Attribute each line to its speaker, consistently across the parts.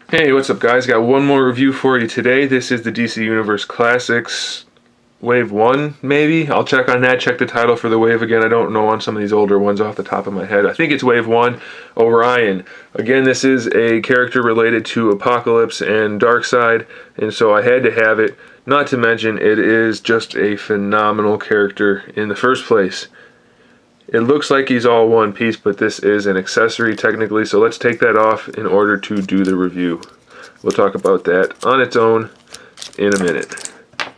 Speaker 1: Hey, what's up guys? Got one more review for you today. This is the DC Universe Classics Wave 1, maybe? I'll check on that, check the title for the wave again. I don't know on some of these older ones off the top of my head. I think it's Wave 1, Orion. Again, this is a character related to Apocalypse and Darkseid, and so I had to have it. Not to mention, it is just a phenomenal character in the first place. It looks like he's all one piece, but this is an accessory technically, so let's take that off in order to do the review. We'll talk about that on its own in a minute.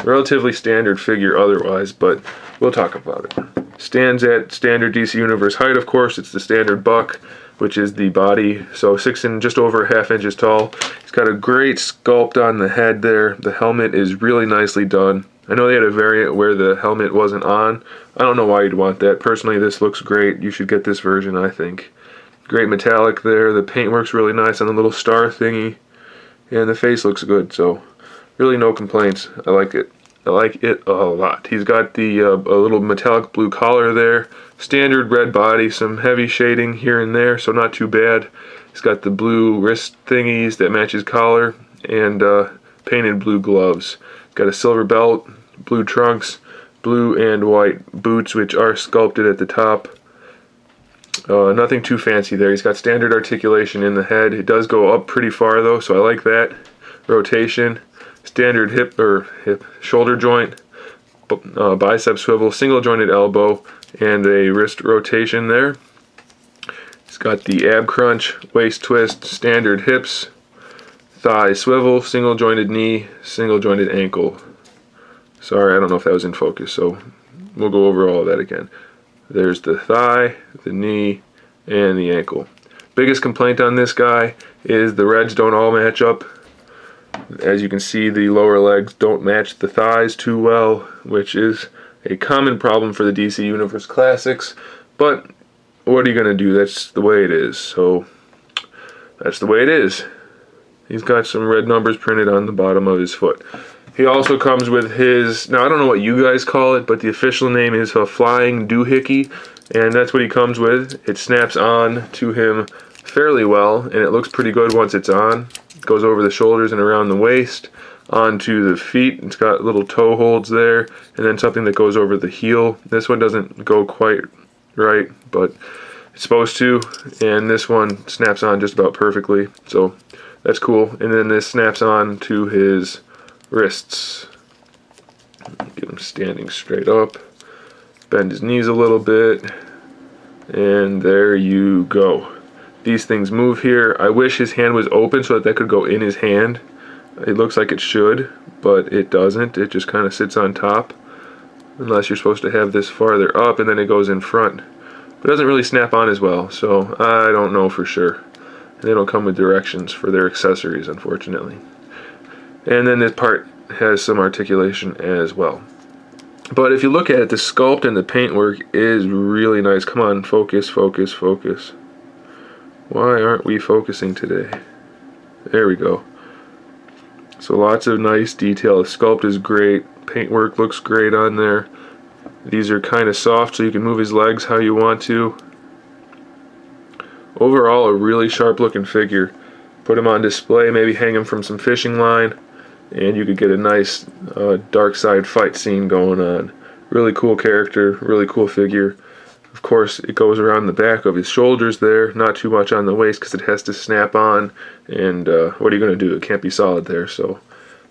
Speaker 1: Relatively standard figure otherwise, but we'll talk about it. Stands at standard DC Universe height, of course. It's the standard buck, which is the body, so just over ½ inches tall. He's got a great sculpt on the head there. The helmet is really nicely done. I know they had a variant where the helmet wasn't on. I don't know why you'd want that. Personally, this looks great. You should get this version, I think. Great metallic there. The paintwork's really nice on the little star thingy. And the face looks good, so really no complaints. I like it. I like it a lot. He's got the a little metallic blue collar there. Standard red body, some heavy shading here and there, so not too bad. He's got the blue wrist thingies that match his collar, and painted blue gloves. He's got a silver belt, blue trunks, blue and white boots, which are sculpted at the top. Nothing too fancy there. He's got standard articulation in the head. It does go up pretty far though, so I like that. Rotation, standard shoulder joint, bicep swivel, single jointed elbow, and a wrist rotation there. He's got the ab crunch, waist twist, standard hips, thigh swivel, single jointed knee, single jointed ankle. Sorry, I don't know if that was in focus, so we'll go over all of that again. There's the thigh, the knee, and the ankle. Biggest complaint on this guy is the reds don't all match up. As you can see, the lower legs don't match the thighs too well, which is a common problem for the DC Universe Classics, but what are you going to do? That's the way it is, so that's the way it is. He's got some red numbers printed on the bottom of his foot. He also comes with his, now I don't know what you guys call it, but the official name is a flying doohickey, and that's what he comes with. It snaps on to him fairly well, and it looks pretty good once it's on. It goes over the shoulders and around the waist, onto the feet. It's got little toe holds there, and then something that goes over the heel. This one doesn't go quite right, but it's supposed to, and this one snaps on just about perfectly, so that's cool. And then this snaps on to his wrists. Get him standing straight up. Bend his knees a little bit. And there you go. These things move here. I wish his hand was open so that could go in his hand. It looks like it should, but it doesn't. It just kind of sits on top. Unless you're supposed to have this farther up and then it goes in front. But it doesn't really snap on as well, so I don't know for sure. And they don't come with directions for their accessories, unfortunately. And then this part has some articulation as well. But if you look at it, the sculpt and the paintwork is really nice. Come on, focus, focus, focus. Why aren't we focusing today? There we go. So lots of nice detail. The sculpt is great. Paintwork looks great on there. These are kind of soft, so you can move his legs how you want to. Overall, a really sharp looking figure. Put him on display, maybe hang him from some fishing line, and you could get a nice Darkseid fight scene going on. Really cool character, really cool figure. Of course, it goes around the back of his shoulders there, not too much on the waist because it has to snap on, and what are you going to do? It can't be solid there, so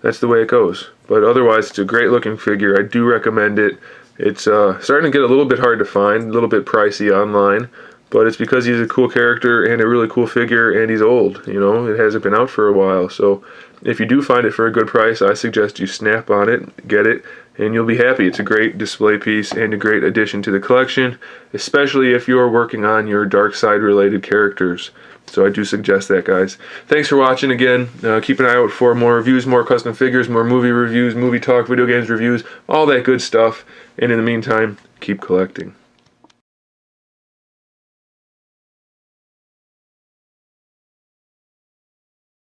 Speaker 1: that's the way it goes. But otherwise, it's a great looking figure. I do recommend it. It's starting to get a little bit hard to find, a little bit pricey online, but it's because he's a cool character and a really cool figure, and he's old. You know, it hasn't been out for a while, so if you do find it for a good price, I suggest you snap on it, get it, and you'll be happy. It's a great display piece and a great addition to the collection, especially if you're working on your Darkseid related characters. So I do suggest that, guys. Thanks for watching again. Keep an eye out for more reviews, more custom figures, more movie reviews, movie talk, video games reviews, all that good stuff. And in the meantime, keep collecting.